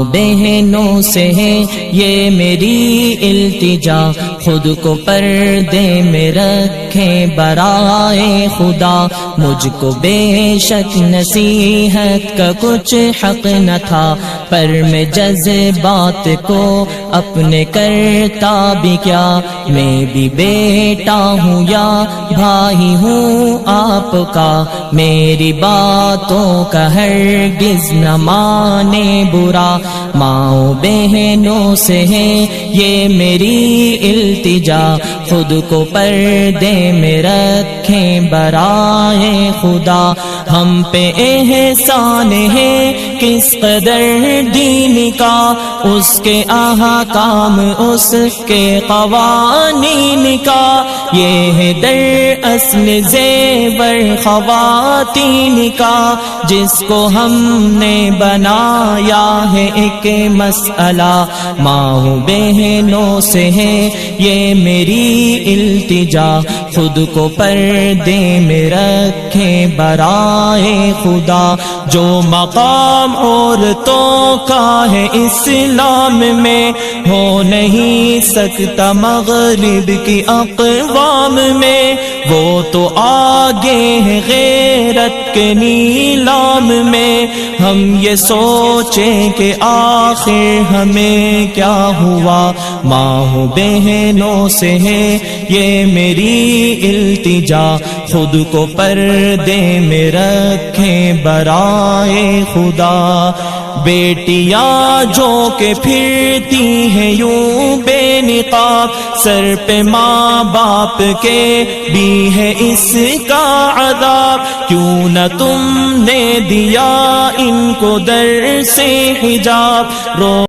ماؤں بہنوں سے ہے یہ میری التجا، خود کو پردے میں رکھیں برائے خدا، مجھ کو بے شک نصیحت کا کچھ حق نہ تھا، پر میں جذبات کو اپنے کرتا بھی کیا، میں بھی بیٹا ہوں یا بھائی ہوں آپ کا، میری باتوں کا ہرگز نہ مانے برا، ماؤں بہنوں سے ہے یہ میری التجا، خود کو پردے میں رکھیں برائے خدا، ہم پہ احسان ہے کس قدر دین کا، اس کے احکام اس کے قوانین کا، یہ ہے در اصل زیور خواتین کا، جس کو ہم نے بنایا ہے ایک مسئلہ، ماؤں بہنوں سے ہے یہ میری التجا، خود کو پردے میں رکھیں برائے خدا، جو مقام عورتوں کا ہے اسلام میں ہو نہیں سکتا مغرب کی اقوام میں، وہ تو آگے ہے غیرت کے نیلام میں، ہم یہ سوچیں کہ آخر ہمیں کیا ہوا، ماں بہنوں سے ہے یہ میری التجا، خود کو پردے میں رکھیں برائے خدا، بیٹیاں جو کہ پھرتی ہیں یوں بے نقاب، سر پہ ماں باپ کے بھی ہے اس کا عذاب، کیوں نہ تم نے دیا ان کو در سے حجاب، رو